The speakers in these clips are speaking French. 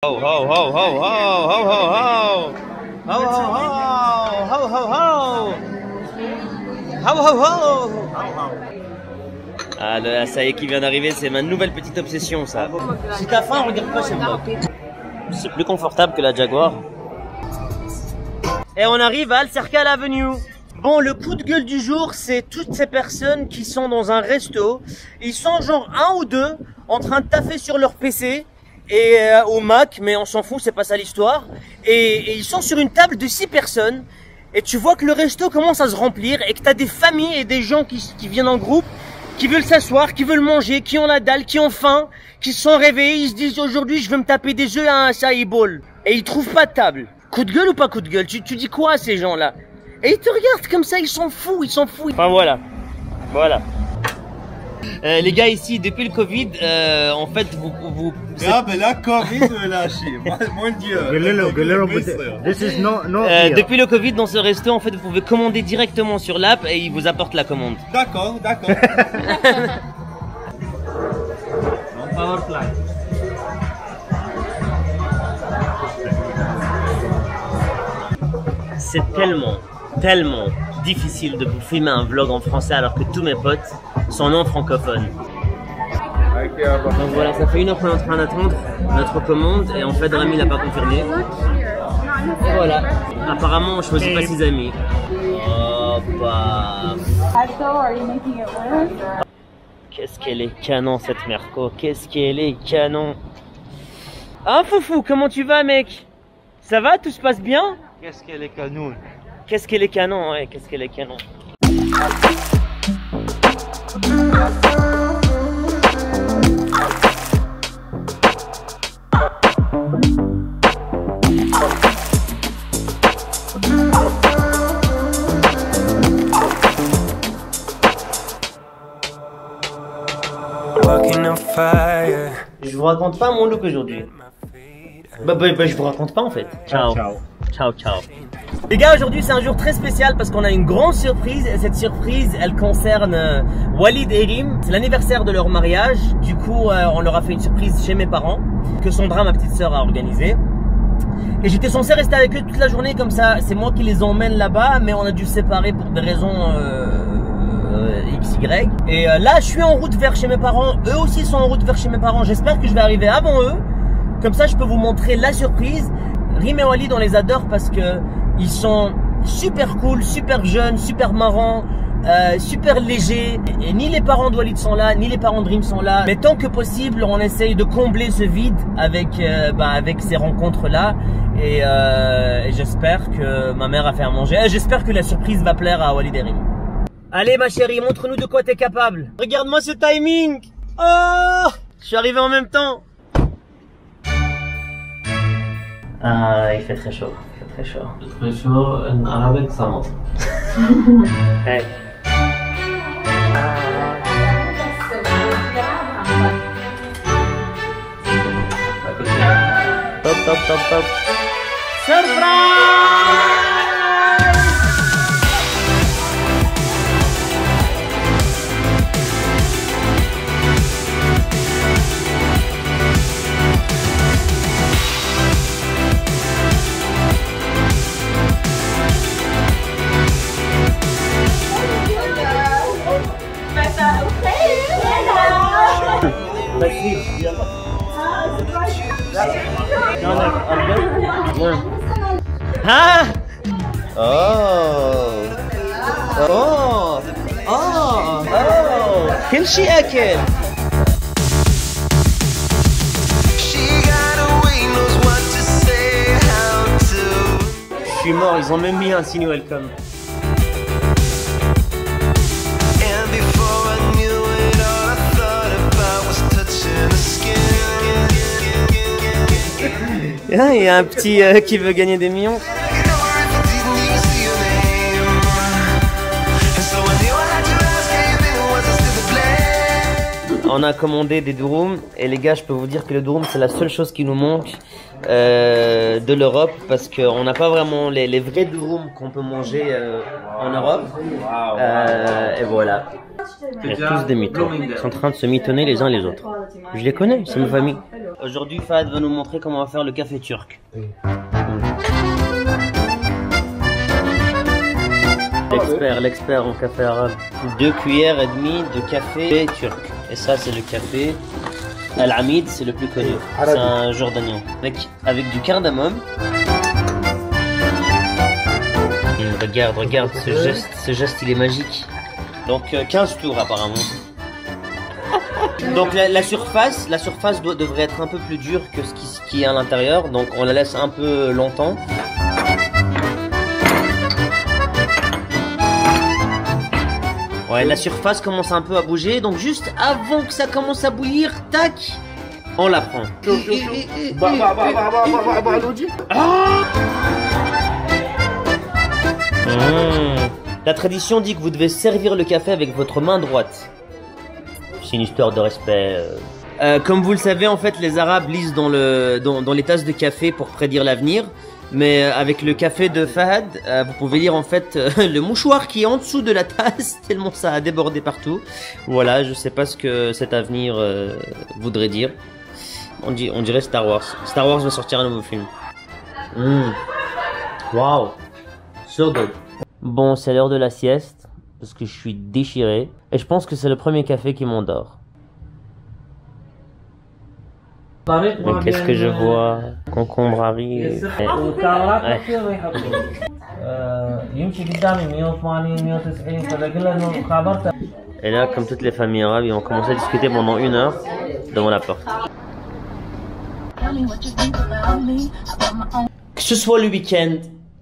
Ho ho ho ho ho ho ho ho ho ho ho ho ho ho ho. Ah là, ça y est qui vient d'arriver, c'est ma nouvelle petite obsession ça. Si t'as faim, regarde pas cette boîte. C'est plus confortable que la Jaguar. Et on arrive à Al Serkal Avenue. Bon, le coup de gueule du jour, c'est toutes ces personnes qui sont dans un resto. Ils sont genre un ou deux en train de taffer sur leur PC et au Mac, mais on s'en fout, c'est pas ça l'histoire. Et ils sont sur une table de 6 personnes. Et tu vois que le resto commence à se remplir et que t'as des familles et des gens qui viennent en groupe, qui veulent s'asseoir, qui veulent manger, qui ont la dalle, qui ont faim, qui se sont réveillés. Ils se disent aujourd'hui je veux me taper des œufs à un acai bowl. Et ils trouvent pas de table. Coup de gueule ou pas coup de gueule? Tu dis quoi à ces gens-là? Et ils te regardent comme ça, ils s'en foutent, ils s'en foutent. Enfin voilà, voilà. Les gars ici, depuis le Covid, en fait, vous Ja, mais la Covid lâché. Mon Dieu. Depuis le Covid, dans ce resto, en fait, vous pouvez commander directement sur l'app et ils vous apportent la commande. D'accord, d'accord. C'est tellement difficile de vous filmer un vlog en français alors que tous mes potes sont non francophones. Donc voilà, ça fait 1 heure qu'on est en train d'attendre notre commande et en fait Rémi l'a pas confirmé. Et voilà, apparemment on choisit pas ses amis. Oh bah. Qu'est-ce qu'elle est canon cette Merco, qu'est-ce qu'elle est canon. Ah Foufou, comment tu vas mec? Ça va, tout se passe bien? Qu'est-ce qu'elle est canon? Qu'est-ce qu'elle est canon, ouais, qu'est-ce qu'elle est canon. Je vous raconte pas mon look aujourd'hui. Bah, je vous raconte pas en fait. Ciao. Ciao, ciao. Les gars, aujourd'hui c'est un jour très spécial parce qu'on a une grande surprise et cette surprise elle concerne Walid et Rim. C'est l'anniversaire de leur mariage. Du coup on leur a fait une surprise chez mes parents que Sandra, ma petite sœur, a organisé. Et j'étais censé rester avec eux toute la journée comme ça. C'est moi qui les emmène là-bas mais on a dû se séparer pour des raisons XY. Et là je suis en route vers chez mes parents. Eux aussi sont en route vers chez mes parents. J'espère que je vais arriver avant eux. Comme ça je peux vous montrer la surprise. Rim et Walid on les adore parce que ils sont super cool, super jeunes, super marrants, super légers. Et ni les parents de Walid sont là, ni les parents de Rim sont là. Mais tant que possible, on essaye de combler ce vide avec ces rencontres-là. Et j'espère que ma mère a fait à manger. J'espère que la surprise va plaire à Walid et Rim. Allez ma chérie, montre-nous de quoi t'es capable. Regarde-moi ce timing. Oh, je suis arrivé en même temps. Ah, il fait très chaud. Très chaud. Très chaud en arabic summer. Hey. Top, top, top, top. Surprise! Ah! Oh! Oh! Oh! Oh! كل شيء أكل. Je suis mort, ils ont même mis un signe welcome. Il y a un petit qui veut gagner des millions. On a commandé des durum et les gars, je peux vous dire que le durum c'est la seule chose qui nous manque de l'Europe parce qu'on n'a pas vraiment les vrais durum qu'on peut manger en Europe. Et voilà. Il y a tous des mythos. Ils sont en train de se mitonner les uns les autres. Je les connais, c'est ma famille. Aujourd'hui, Fahad va nous montrer comment on va faire le café turc. L'expert en café arabe. 2 cuillères et demie de café turc. Et ça, c'est le café Al-Amid, c'est le plus connu. C'est un jordanien. Avec du cardamome. Regarde ce geste, il est magique. Donc 15 tours apparemment. Donc la surface devrait être un peu plus dure que ce qui est à l'intérieur. Donc on la laisse un peu longtemps. Ouais, la surface commence un peu à bouger. Donc juste avant que ça commence à bouillir, tac, on la prend. La tradition dit que vous devez servir le café avec votre main droite. C'est une histoire de respect. Comme vous le savez, en fait, les Arabes lisent dans les tasses de café pour prédire l'avenir. Mais avec le café de Fahad, vous pouvez lire en fait le mouchoir qui est en dessous de la tasse, tellement ça a débordé partout. Voilà, je sais pas ce que cet avenir voudrait dire. On dirait Star Wars. Star Wars va sortir un nouveau film. Wow, so good. Bon, c'est l'heure de la sieste, parce que je suis déchiré. Et je pense que c'est le premier café qui m'endort. Mais qu'est-ce que je vois? Concombre arrive. Et là, comme toutes les familles arabes, ils ont commencé à discuter pendant 1 heure devant la porte. Que ce soit le week-end,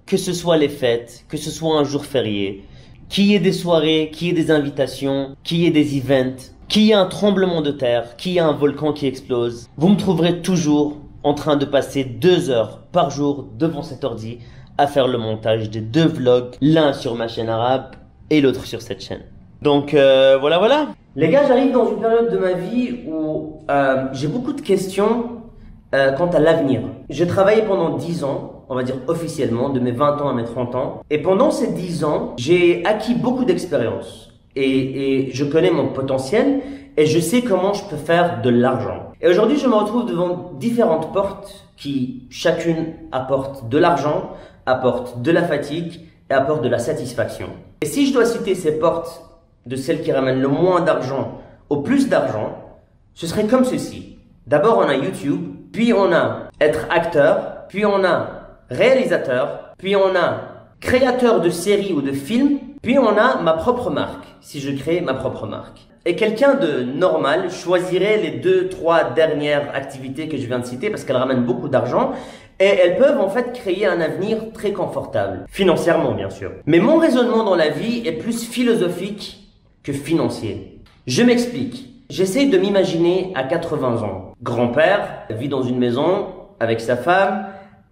que ce soit les fêtes, que ce soit un jour férié, qu'il y ait des soirées, qu'il y ait des invitations, qu'il y ait des events, qu'il y ait un tremblement de terre, qu'il y ait un volcan qui explose, vous me trouverez toujours en train de passer 2 heures par jour devant cet ordi à faire le montage des 2 vlogs, l'un sur ma chaîne arabe et l'autre sur cette chaîne. Donc voilà. Les gars, j'arrive dans une période de ma vie où j'ai beaucoup de questions quant à l'avenir. J'ai travaillé pendant 10 ans, on va dire officiellement, de mes 20 ans à mes 30 ans. Et pendant ces 10 ans, j'ai acquis beaucoup d'expérience. Et je connais mon potentiel et je sais comment je peux faire de l'argent. Et aujourd'hui, je me retrouve devant différentes portes qui, chacune, apportent de l'argent, apportent de la fatigue et apportent de la satisfaction. Et si je dois citer ces portes de celles qui ramènent le moins d'argent au plus d'argent, ce serait comme ceci. D'abord, on a YouTube, puis on a être acteur, puis on a réalisateur, puis on a créateur de séries ou de films, puis on a ma propre marque, si je crée ma propre marque. Et quelqu'un de normal choisirait les 2-3 dernières activités que je viens de citer parce qu'elles ramènent beaucoup d'argent et elles peuvent en fait créer un avenir très confortable, financièrement bien sûr. Mais mon raisonnement dans la vie est plus philosophique que financier. Je m'explique. J'essaie de m'imaginer à 80 ans. Grand-père, vit dans une maison avec sa femme,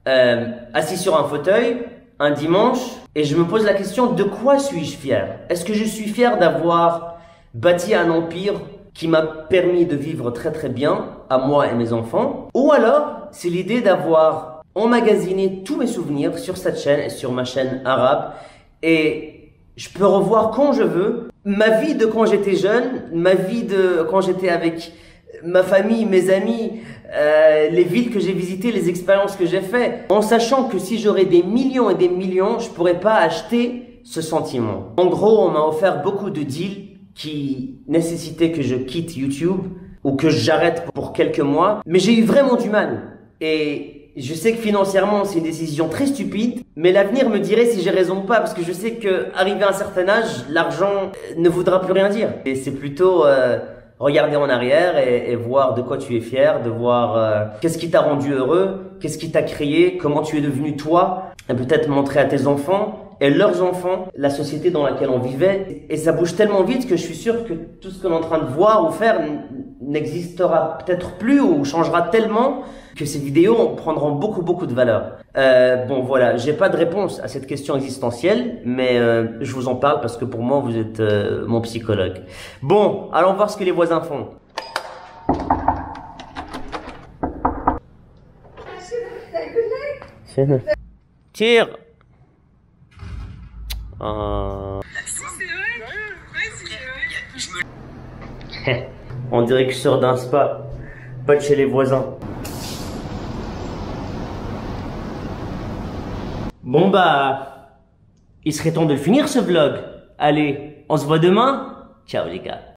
assis sur un fauteuil, un dimanche, et je me pose la question, de quoi suis-je fier? Est-ce que je suis fier d'avoir bâti un empire qui m'a permis de vivre très très bien, à moi et mes enfants? Ou alors, c'est l'idée d'avoir emmagasiné tous mes souvenirs sur cette chaîne et sur ma chaîne arabe, et je peux revoir quand je veux ma vie de quand j'étais jeune, ma vie de quand j'étais avec ma famille, mes amis, les villes que j'ai visitées, les expériences que j'ai faites, en sachant que si j'aurais des millions et des millions, je pourrais pas acheter ce sentiment. En gros, on m'a offert beaucoup de deals qui nécessitaient que je quitte YouTube ou que j'arrête pour quelques mois, mais j'ai eu vraiment du mal. Et je sais que financièrement, c'est une décision très stupide, mais l'avenir me dirait si j'ai raison ou pas, parce que je sais que arrivé à un certain âge, l'argent ne voudra plus rien dire. Et c'est plutôt regarder en arrière et voir de quoi tu es fier, de voir qu'est-ce qui t'a rendu heureux, qu'est-ce qui t'a créé, comment tu es devenu toi, et peut-être montrer à tes enfants et leurs enfants la société dans laquelle on vivait. Et ça bouge tellement vite que je suis sûr que tout ce qu'on est en train de voir ou faire n'existera peut-être plus ou changera tellement que ces vidéos prendront beaucoup de valeur. Bon voilà, j'ai pas de réponse à cette question existentielle, mais je vous en parle parce que pour moi vous êtes mon psychologue. Bon, allons voir ce que les voisins font. Tire. On dirait que je sors d'un spa, pas de chez les voisins. Bon bah, il serait temps de le finir ce vlog. Allez, on se voit demain. Ciao les gars.